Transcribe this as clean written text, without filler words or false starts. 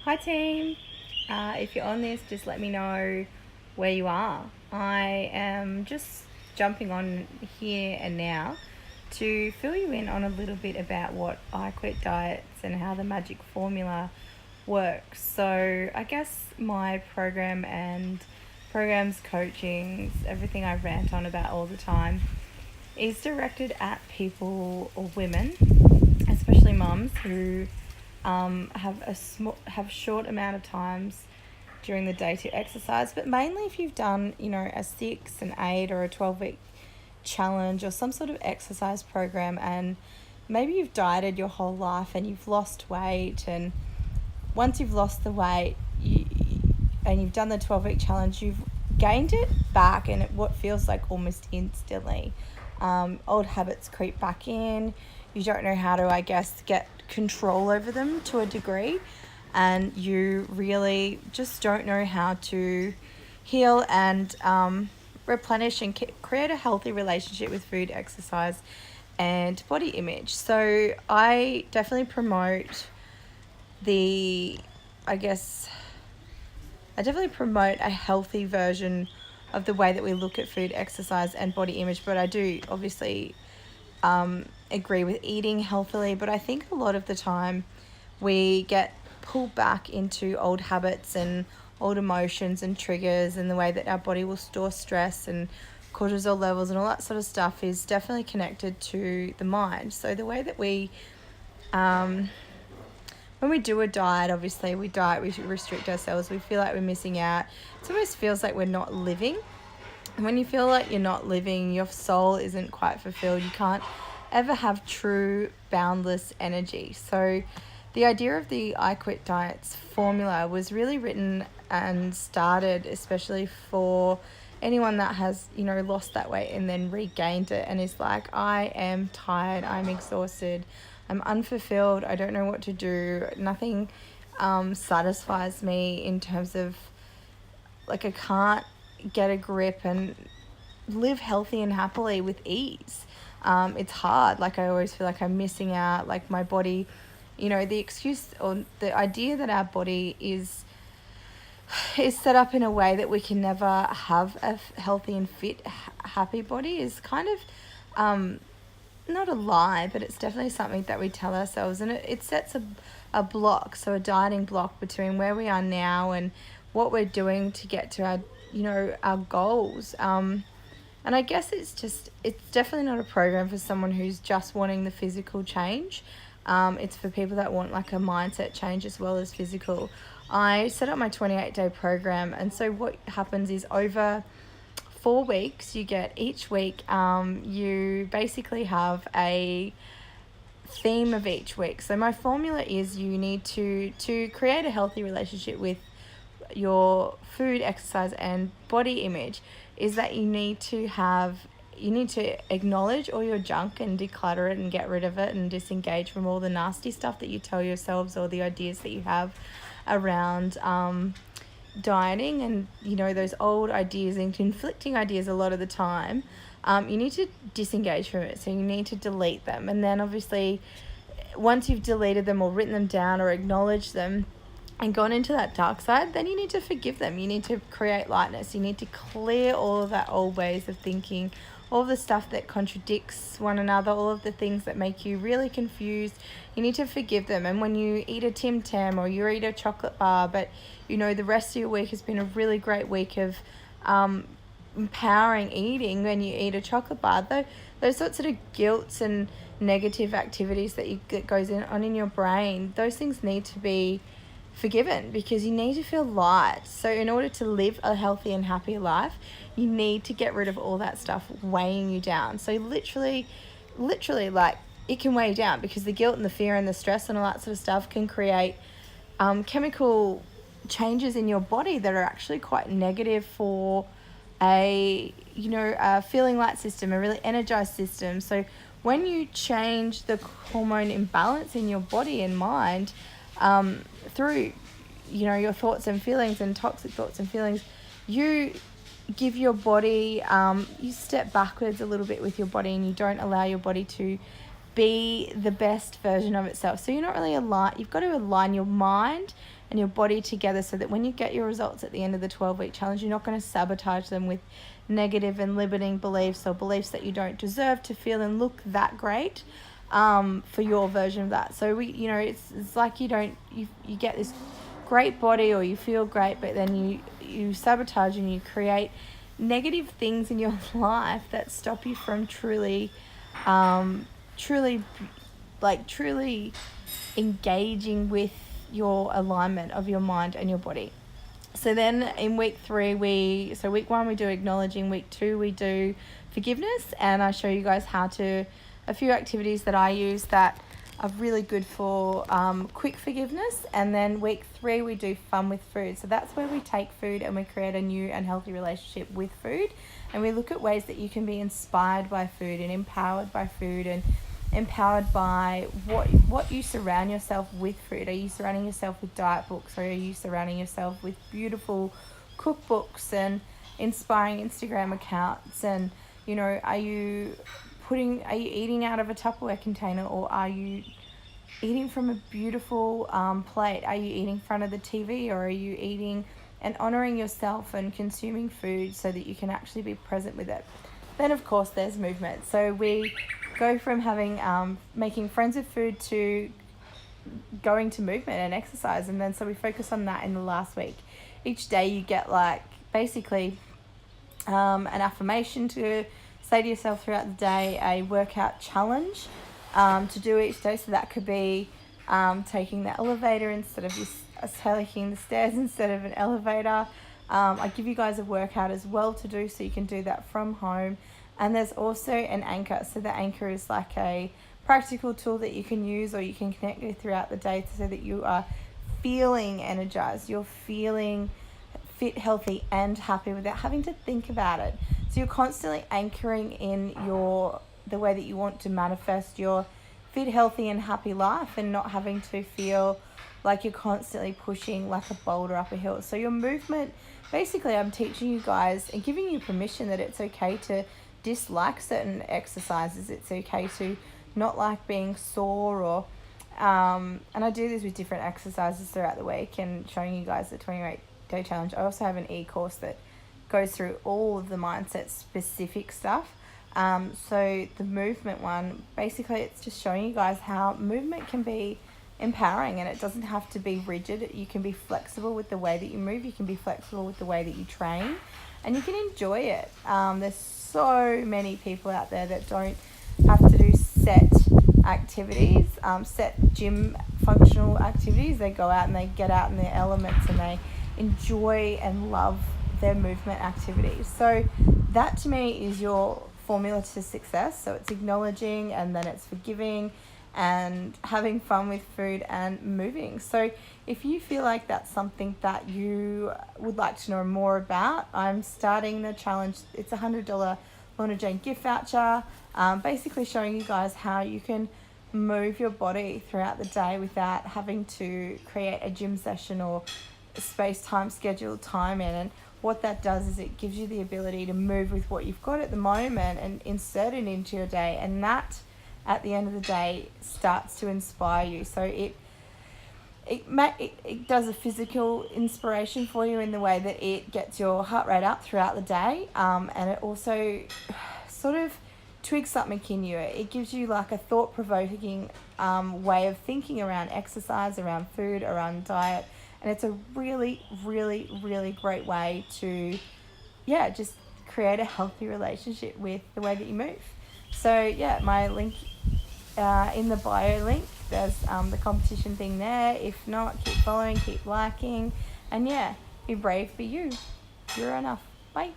Hi team, if you're on this, just let me know where you are. I am just jumping on here and now to fill you in on a little bit about what I quit diets and how the magic formula works. So I guess my program and programs, coachings, everything I rant on about all the time is directed at people or women, especially mums who have short amount of times during the day to exercise, but mainly if you've done a 6, an 8, or a 12-week challenge or some sort of exercise program, and maybe you've dieted your whole life and you've lost weight, and once you've lost the weight and you've done the 12-week challenge, you've gained it back and what feels like almost instantly. Old habits creep back in. You don't know how to, I guess, get control over them to a degree, and you really just don't know how to heal and replenish and create a healthy relationship with food, exercise, and body image. So I definitely promote I definitely promote a healthy version of the way that we look at food, exercise, and body image. But I do obviously agree with eating healthily. But I think a lot of the time we get pulled back into old habits and old emotions and triggers, and the way that our body will store stress and cortisol levels and all that sort of stuff is definitely connected to the mind. So the way that we when we do a diet, obviously we restrict ourselves, we feel like we're missing out. It almost feels like we're not living. And when you feel like you're not living, your soul isn't quite fulfilled. You can't ever have true boundless energy. So the idea of the I Quit Diets formula was really written and started especially for anyone that has, lost that weight and then regained it and is like, I am tired, I'm exhausted, I'm unfulfilled, I don't know what to do, nothing satisfies me in terms of, like, I can't get a grip and live healthy and happily with ease. It's hard. Like, I always feel like I'm missing out, like my body, the excuse or the idea that our body is set up in a way that we can never have a healthy and fit, happy body is kind of not a lie, but it's definitely something that we tell ourselves, and it sets a block, so a dieting block between where we are now and what we're doing to get to our goals. And I guess it's definitely not a program for someone who's just wanting the physical change. It's for people that want like a mindset change as well as physical. I set up my 28-day program, and so what happens is over 4 weeks, you get each week, you basically have a theme of each week. So my formula is you need to create a healthy relationship with your food, exercise, and body image, is that you need to acknowledge all your junk and declutter it and get rid of it and disengage from all the nasty stuff that you tell yourselves or the ideas that you have around dieting and those old ideas and conflicting ideas. A lot of the time you need to disengage from it, so you need to delete them, and then obviously once you've deleted them or written them down or acknowledged them and gone into that dark side, then you need to forgive them. You need to create lightness. You need to clear all of that old ways of thinking, all of the stuff that contradicts one another, all of the things that make you really confused. You need to forgive them. And when you eat a Tim Tam or you eat a chocolate bar, but the rest of your week has been a really great week of empowering eating, when you eat a chocolate bar, those sorts of guilts and negative activities that goes on in your brain, those things need to be forgiven, because you need to feel light. So in order to live a healthy and happy life, you need to get rid of all that stuff weighing you down. So literally like, it can weigh you down, because the guilt and the fear and the stress and all that sort of stuff can create chemical changes in your body that are actually quite negative for a feeling light system, a really energized system. So when you change the hormone imbalance in your body and mind, through your thoughts and feelings and toxic thoughts and feelings, you give your body, you step backwards a little bit with your body, and you don't allow your body to be the best version of itself. So you're not really you've got to align your mind and your body together so that when you get your results at the end of the 12-week challenge, you're not going to sabotage them with negative and limiting beliefs or beliefs that you don't deserve to feel and look that great for your version of that. So it's like you get this great body or you feel great, but then you sabotage and you create negative things in your life that stop you from truly engaging with your alignment of your mind and your body. So then in week 3, week 1 we do acknowledging, week 2 we do forgiveness, and I show you guys a few activities that I use that are really good for quick forgiveness. And then week 3 we do fun with food. So that's where we take food and we create a new and healthy relationship with food, and we look at ways that you can be inspired by food and empowered by food and empowered by what you surround yourself with food. Are you surrounding yourself with diet books, or are you surrounding yourself with beautiful cookbooks and inspiring Instagram accounts? And are you eating out of a Tupperware container, or are you eating from a beautiful plate? Are you eating in front of the TV, or are you eating and honoring yourself and consuming food so that you can actually be present with it? Then of course there's movement. So we go from having making friends with food to going to movement and exercise, and then so we focus on that in the last week. Each day you get basically an affirmation to say to yourself throughout the day, a workout challenge to do each day. So that could be taking the elevator instead of taking the stairs instead of an elevator. I give you guys a workout as well to do, so you can do that from home. And there's also an anchor. So the anchor is like a practical tool that you can use or you can connect with throughout the day so that you are feeling energized, you're feeling fit, healthy, and happy without having to think about it. So you're constantly anchoring in the way that you want to manifest your fit, healthy, and happy life, and not having to feel like you're constantly pushing like a boulder up a hill. So your movement, basically I'm teaching you guys and giving you permission that it's okay to dislike certain exercises. It's okay to not like being sore, or and I do this with different exercises throughout the week and showing you guys the 28-day challenge. I also have an e-course that goes through all of the mindset specific stuff. So the movement one, basically it's just showing you guys how movement can be empowering, and it doesn't have to be rigid. You can be flexible with the way that you move, you can be flexible with the way that you train, and you can enjoy it. There's so many people out there that don't have to do set activities, set gym functional activities. They go out and they get out in their elements and they enjoy and love their movement activities. So that to me is your formula to success. So it's acknowledging, and then it's forgiving, and having fun with food and moving. So if you feel like that's something that you would like to know more about, I'm starting the challenge. It's a $100 Lorna Jane gift voucher, basically showing you guys how you can move your body throughout the day without having to create a gym session or space-time scheduled time in. And what that does is it gives you the ability to move with what you've got at the moment and insert it into your day, and that at the end of the day starts to inspire you. So it does a physical inspiration for you in the way that it gets your heart rate up throughout the day, and it also sort of twigs something in you. It gives you like a thought-provoking way of thinking around exercise, around food, around diet, and it's a really, really, really great way to just create a healthy relationship with the way that you move. So my link in the bio link, there's the competition thing there. If not, keep following, keep liking, and be brave, be you. You're enough. Bye.